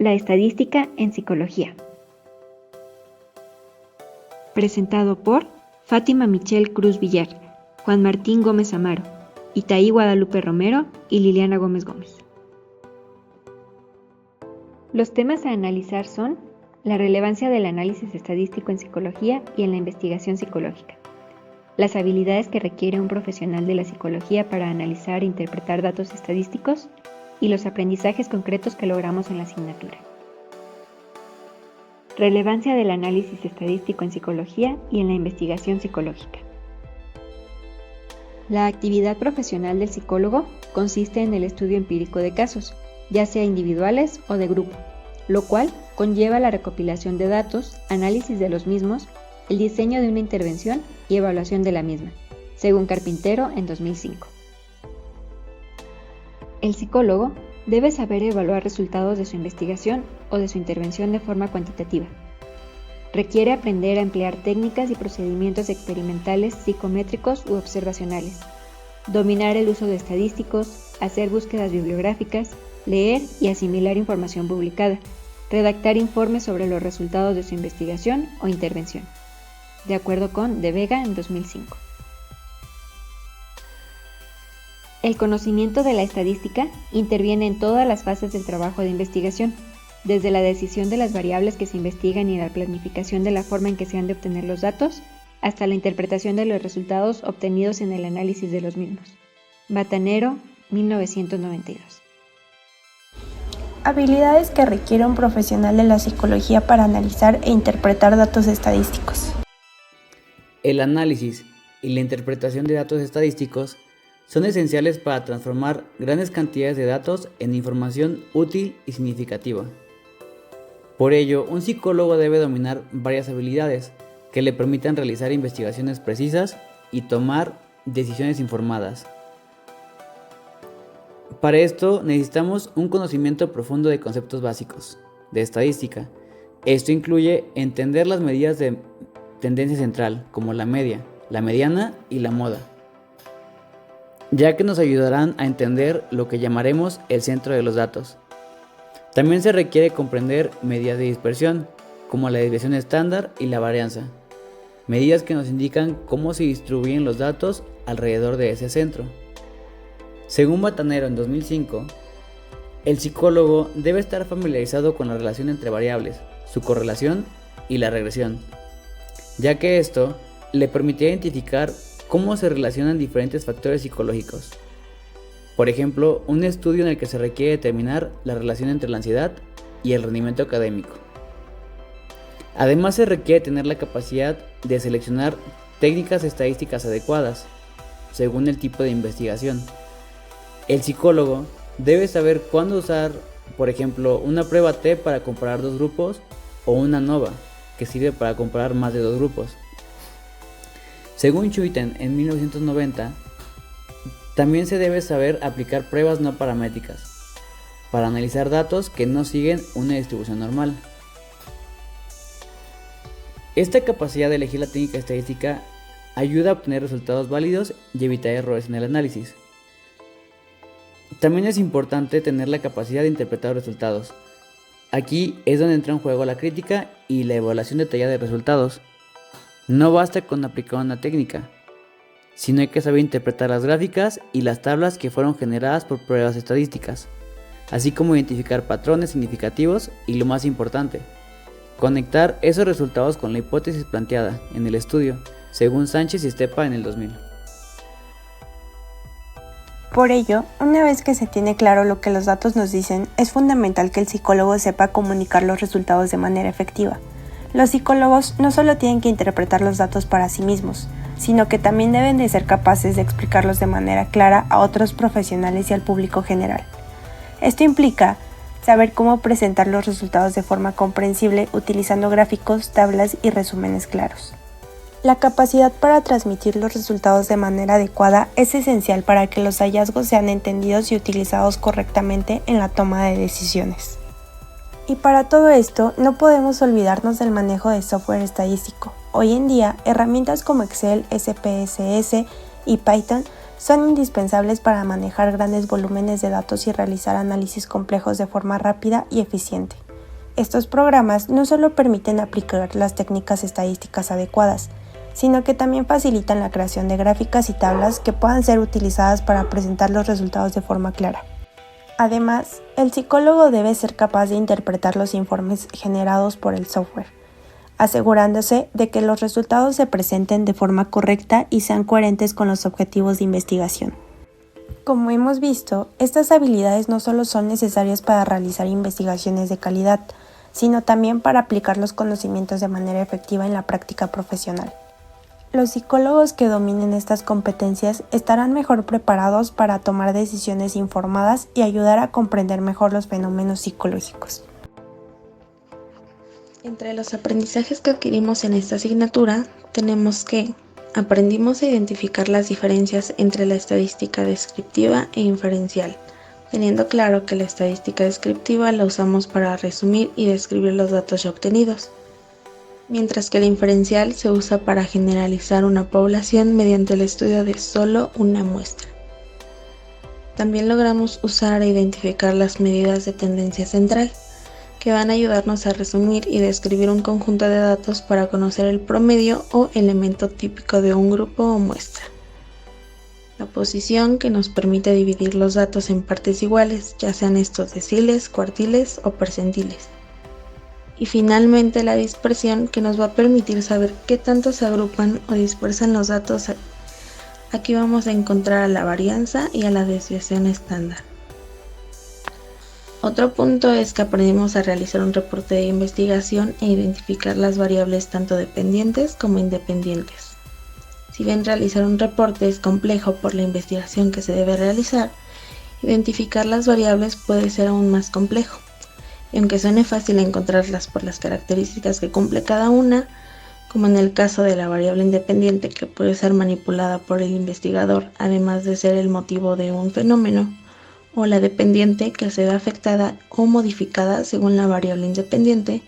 La estadística en psicología. Presentado por Fátima Michelle Cruz Villar, Juan Martín Gómez Amaro, Itaí Guadalupe Romero y Liliana Gómez Gómez. Los temas a analizar son la relevancia del análisis estadístico en psicología y en la investigación psicológica, las habilidades que requiere un profesional de la psicología para analizar e interpretar datos estadísticos y los aprendizajes concretos que logramos en la asignatura. Relevancia del análisis estadístico en psicología y en la investigación psicológica. La actividad profesional del psicólogo consiste en el estudio empírico de casos, ya sea individuales o de grupo, lo cual conlleva la recopilación de datos, análisis de los mismos, el diseño de una intervención y evaluación de la misma, según Carpintero en 2005. El psicólogo debe saber evaluar resultados de su investigación o de su intervención de forma cuantitativa. Requiere aprender a emplear técnicas y procedimientos experimentales psicométricos u observacionales, dominar el uso de estadísticos, hacer búsquedas bibliográficas, leer y asimilar información publicada, redactar informes sobre los resultados de su investigación o intervención, de acuerdo con De Vega en 2005. El conocimiento de la estadística interviene en todas las fases del trabajo de investigación, desde la decisión de las variables que se investigan y la planificación de la forma en que se han de obtener los datos, hasta la interpretación de los resultados obtenidos en el análisis de los mismos. Batanero, 1992. Habilidades que requiere un profesional de la psicología para analizar e interpretar datos estadísticos. El análisis y la interpretación de datos estadísticos son esenciales para transformar grandes cantidades de datos en información útil y significativa. Por ello, un psicólogo debe dominar varias habilidades que le permitan realizar investigaciones precisas y tomar decisiones informadas. Para esto necesitamos un conocimiento profundo de conceptos básicos de estadística. Esto incluye entender las medidas de tendencia central, como la media, la mediana y la moda, ya que nos ayudarán a entender lo que llamaremos el centro de los datos. También se requiere comprender medidas de dispersión, como la desviación estándar y la varianza, medidas que nos indican cómo se distribuyen los datos alrededor de ese centro. Según Batanero en 2005, el psicólogo debe estar familiarizado con la relación entre variables, su correlación y la regresión, ya que esto le permitirá identificar cómo se relacionan diferentes factores psicológicos. Por ejemplo, un estudio en el que se requiere determinar la relación entre la ansiedad y el rendimiento académico. Además, se requiere tener la capacidad de seleccionar técnicas estadísticas adecuadas, según el tipo de investigación. El psicólogo debe saber cuándo usar, por ejemplo, una prueba T para comparar dos grupos o una ANOVA, que sirve para comparar más de dos grupos. Según Schuiten en 1990, también se debe saber aplicar pruebas no paramétricas para analizar datos que no siguen una distribución normal. Esta capacidad de elegir la técnica estadística ayuda a obtener resultados válidos y evitar errores en el análisis. También es importante tener la capacidad de interpretar los resultados. Aquí es donde entra en juego la crítica y la evaluación detallada de resultados. No basta con aplicar una técnica, sino hay que saber interpretar las gráficas y las tablas que fueron generadas por pruebas estadísticas, así como identificar patrones significativos y, lo más importante, conectar esos resultados con la hipótesis planteada en el estudio, según Sánchez y Estepa en el 2000. Por ello, una vez que se tiene claro lo que los datos nos dicen, es fundamental que el psicólogo sepa comunicar los resultados de manera efectiva. Los psicólogos no solo tienen que interpretar los datos para sí mismos, sino que también deben de ser capaces de explicarlos de manera clara a otros profesionales y al público general. Esto implica saber cómo presentar los resultados de forma comprensible utilizando gráficos, tablas y resúmenes claros. La capacidad para transmitir los resultados de manera adecuada es esencial para que los hallazgos sean entendidos y utilizados correctamente en la toma de decisiones. Y para todo esto, no podemos olvidarnos del manejo de software estadístico. Hoy en día, herramientas como Excel, SPSS y Python son indispensables para manejar grandes volúmenes de datos y realizar análisis complejos de forma rápida y eficiente. Estos programas no solo permiten aplicar las técnicas estadísticas adecuadas, sino que también facilitan la creación de gráficas y tablas que puedan ser utilizadas para presentar los resultados de forma clara. Además, el psicólogo debe ser capaz de interpretar los informes generados por el software, asegurándose de que los resultados se presenten de forma correcta y sean coherentes con los objetivos de investigación. Como hemos visto, estas habilidades no solo son necesarias para realizar investigaciones de calidad, sino también para aplicar los conocimientos de manera efectiva en la práctica profesional. Los psicólogos que dominen estas competencias estarán mejor preparados para tomar decisiones informadas y ayudar a comprender mejor los fenómenos psicológicos. Entre los aprendizajes que adquirimos en esta asignatura, tenemos que aprendimos a identificar las diferencias entre la estadística descriptiva e inferencial, teniendo claro que la estadística descriptiva la usamos para resumir y describir los datos ya obtenidos, mientras que la inferencial se usa para generalizar una población mediante el estudio de solo una muestra. También logramos usar e identificar las medidas de tendencia central, que van a ayudarnos a resumir y describir un conjunto de datos para conocer el promedio o elemento típico de un grupo o muestra. La posición, que nos permite dividir los datos en partes iguales, ya sean estos deciles, cuartiles o percentiles. Y finalmente la dispersión, que nos va a permitir saber qué tanto se agrupan o dispersan los datos. Aquí vamos a encontrar a la varianza y a la desviación estándar. Otro punto es que aprendimos a realizar un reporte de investigación e identificar las variables tanto dependientes como independientes. Si bien realizar un reporte es complejo por la investigación que se debe realizar, identificar las variables puede ser aún más complejo. Y aunque suene fácil encontrarlas por las características que cumple cada una, como en el caso de la variable independiente, que puede ser manipulada por el investigador además de ser el motivo de un fenómeno, o la dependiente, que se ve afectada o modificada según la variable independiente,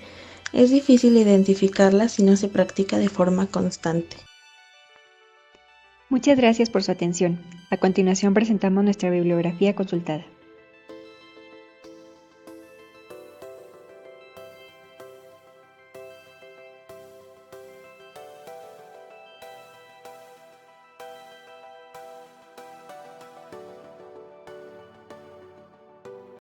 es difícil identificarla si no se practica de forma constante. Muchas gracias por su atención. A continuación presentamos nuestra bibliografía consultada.